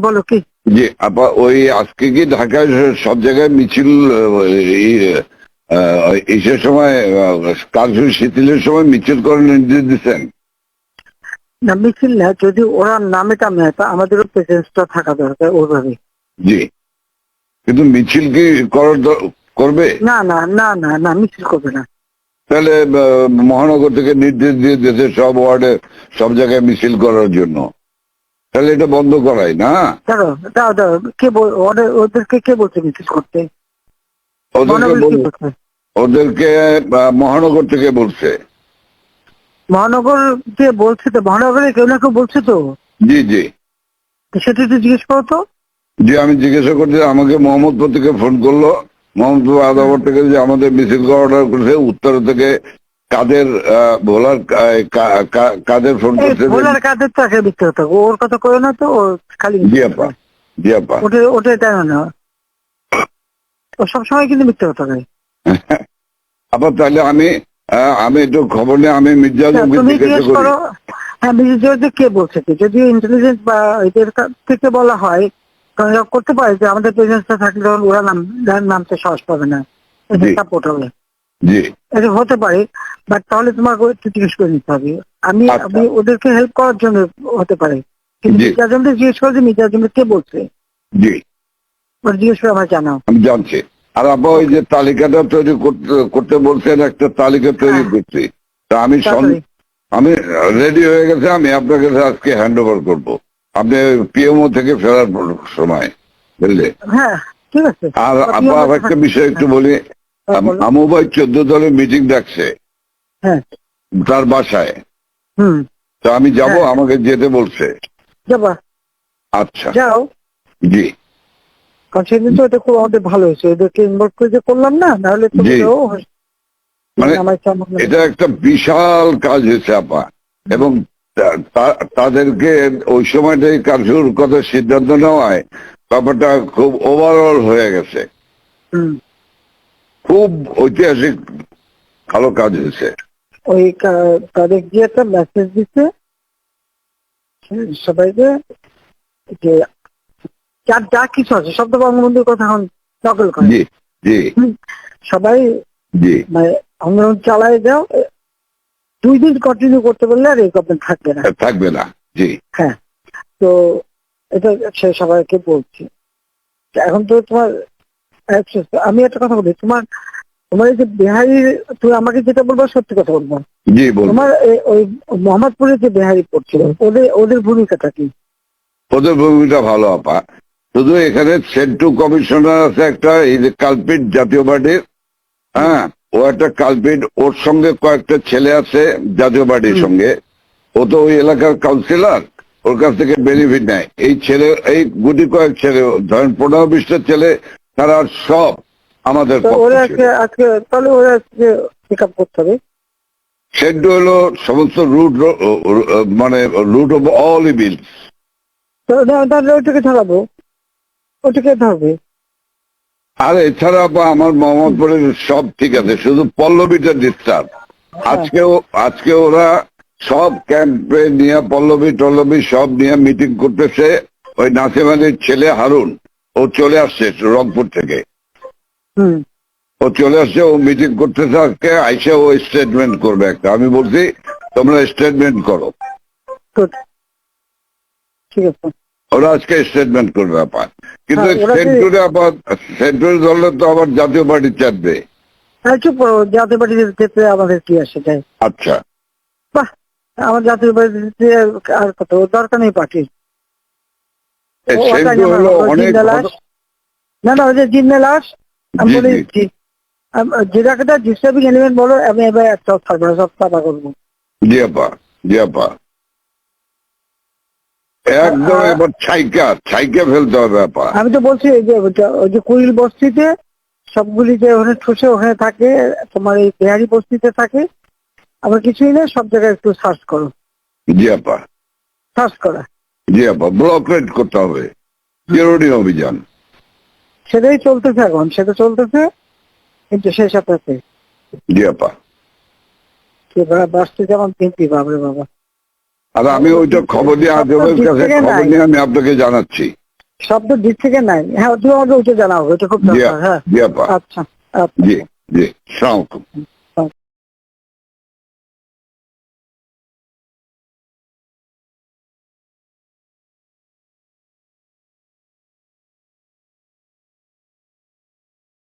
বলো কি? জি আপা, ওই আজকে কি ঢাকায় সব জায়গায় মিছিল এইসব সময় কার্ফিউ শিথিলের সময় মিছিল করার নির্দেশ দিচ্ছেন? না, মিছিল না, যদি ওরা নামে টামে তা আমাদেরও প্রেজেন্সটা থাকা দরকার ওইভাবে। জি, কিন্তু মিছিল কি করবে? না না না না না, মিছিল করবে না। তাহলে মহানগর থেকে নির্দেশ দিয়ে দিয়েছে সব ওয়ার্ডে সব জায়গায় মিছিল করার জন্য, তাহলে এটা বন্ধ করাই না? দাঁড়ো দাও দাও, ওদেরকে কে বলছে মিছিল করতে? ওদেরকে মহানগর থেকে বলছে। মহানগর কে বলছে? তো মহানগরে কেউ না কেউ বলছে তো। জি জি সেটা একটু জিজ্ঞেস করো তো। জি, আমি জিজ্ঞাসা করছি, আমাকে মোহাম্মদপুর থেকে ফোন করলো, মোহাম্মদপুর আদাবর থেকে, যে আমাদের মিছিল অর্ডার করেছে। উত্তর থেকে কাদের ভোলার কাদের ফোন করছে। ভোলার কাদের তো একটা মিথ্যে কথা, ওর কথা করে না তো, ও খালি জি আপা, জি আপা। ওটা তাই না, ও সবসময় কিন্তু মিথ্যে কথা কয়। আপা তাহলে আমি একটু খবর নিয়ে আমি মির্জা তুমি জিজ্ঞেস করো। হ্যাঁ, মির্জা কে বলছে কি, যদি ইন্টেলিজেন্স বা এদের থেকে বলা হয় করতে পারে যে আমাদের প্রেজেন্সটা থাকলে তখন ওরা নামতে সাহস পাবে না, সাপোর্ট হবে। জি, এটা হতে পারে, বাট তাহলে তোমাকে একটু জিজ্ঞেস করে নিতে হবে। আমি ওদেরকে হেল্প করার জন্য হতে পারে, কিন্তু মির্জা আজমকে জিজ্ঞেস করে যে মির্জা আজমকে কে বলছে। জি, ওরা জিজ্ঞেস করে আমার জানাও। আমি জানছি। আর আপা ওই যে তালিকাটা তৈরি করতে বলছেন, একটা তালিকা তৈরি করছি, তা আমি রেডি হয়ে গেছে, আমি আপনার কাছে আজকে হ্যান্ড ওভার করবো, আপনি পিএমও থেকে ফেরার সময়, বুঝলে? হ্যাঁ ঠিক আছে। আর আপা একটা বিষয় একটু বলি, আমু ভাই 14 দলের মিটিং ডাকছে তার বাসায়। তো আমি যাব, আমাকে যেতে বলছে। যাবা? আচ্ছা যাও। জি, কারণ সেদিন তো এটা খুব আমাদের ভালো হয়েছে, ওদেরকে ইনভলভ করে যে করলাম না, নাহলে তো মানে এটা একটা বিশাল কাজ হয়েছে আপা। এবং তাদেরকে ওই সময়টাই কারফিউর কথা সিদ্ধান্ত নেওয়ায় ব্যাপারটা খুব ওভারঅল হয়ে গেছে, খুব ঐতিহাসিক ভালো কাজ হয়েছে। ওই তাদের গিয়ে একটা মেসেজ দিচ্ছে সবাইকে যে যা কিছু আছে সব তো বঙ্গবন্ধুর কথা এখন নকল করে। জি জি, সবাই জি, মানে আন্দোলন চালায় যাও, 2 দিন কন্টিনিউ করতে পারলে আর এই গভর্নমেন্ট থাকবে না। জি হ্যাঁ, তো এটা সে সবাইকে বলছি। এখন তো তোমার আমি একটা কথা বলি, তোমার এই যে বিহারি, তুমি আমাকে যেটা বলবো সত্যি কথা বলবো। জি, তোমার ওই মোহাম্মদপুরে যে বিহারি পড়ছিল, ওদের ভূমিকাটা কি? ওদের ভূমিকা ভালো আপা, শুধু এখানে সেন্টু কমিশনার আছে একটা, এই যে কালপিট জাতীয় পার্টির, হ্যাঁ, ও একটা কালপিট, ওর সঙ্গে কয়েকটা ছেলে আছে জাতীয় পার্টির সঙ্গে, ও তো ওই এলাকার কাউন্সিলর, ওর কাছ থেকে বেনিফিট নেয়। এই ছেলে, এই গুটি কয়েক ছেলে, ধরেন 15-20টা ছেলে, তারা সব আমাদের আজকে তাহলে ওরা পিক আপ করতে হবে। সেন্টু হলো সমস্ত রুট, মানে রুট অফ অল ইভিলস। তাহলে ওইটাকে ধরাবো, ওটাকে ধরবে। আর এছাড়া আমার মোহাম্মদপুরের সব ঠিক আছে, শুধু পল্লবীটা ডিস্টার্ব। আজকে ওরা সব ক্যাম্পে নিয়ে পল্লবী সব নিয়ে মিটিং করতেছে। ওই নাসিম আলীর ছেলে হারুন, ও চলে আসছে রংপুর থেকে, ও চলে আসছে, ও মিটিং করতেছে আজকে, আইসে ও স্টেটমেন্ট করবে একটা। আমি বলছি তোমরা স্টেটমেন্ট করো, ঠিক আছে, ওরা আজকে স্টেটমেন্ট করবে আপা। কিন্তু সেন্টুরে ধরলে তো আবার জাতীয় পার্টি চাপবে। চুপ, জাতীয় পার্টির ক্ষেত্রে আমাদের কি আসে যায়? আচ্ছা, বাহ, আমার জাতীয় পার্টিতে আর কত দরকার নেই পার্টির। না না, ওই যে জিন্না লাশ, আমি বলি যে জায়গাটা ডিস্টার্বিং এলিমেন্ট বলো, আমি এবার একটা থাকবো না, সব সাফা করবো। জি আপা, জি আপা, একদম এবার ছাইকা ফেলতে হবে আপা। আমি তো বলছি ওই যে কুইল বস্তিতে সবগুলি যে ওখানে ঠুসে ওখানে থাকে, তোমার এই বিহারি বস্তিতে থাকে, আবার কিছুই নেই, সব জায়গায় একটু সার্চ করো। জি আপা, সার্চ করা। জি আপা, ব্লক রেড করতে হবে, চিরুনি অভিযান। সেটাই চলতেছে এখন, সেটা চলতেছে, কিন্তু শেষ আছে। জি আপা, বাসতে যেমন কিনতি, বাবরে বাবা। আর আমি ওইটা খবর নিয়ে আজমের কাছে খবর নিয়ে আমি আপনাকে জানাচ্ছি। শব্দ দিচ্ছে কি নাই? হ্যাঁ, তুমি আমাকে ওইটা জানাও, ওইটা খুব জি দরকার। হ্যাঁ, জি আপা, আচ্ছা আচ্ছা। জি জি, সালাম আলাইকুম।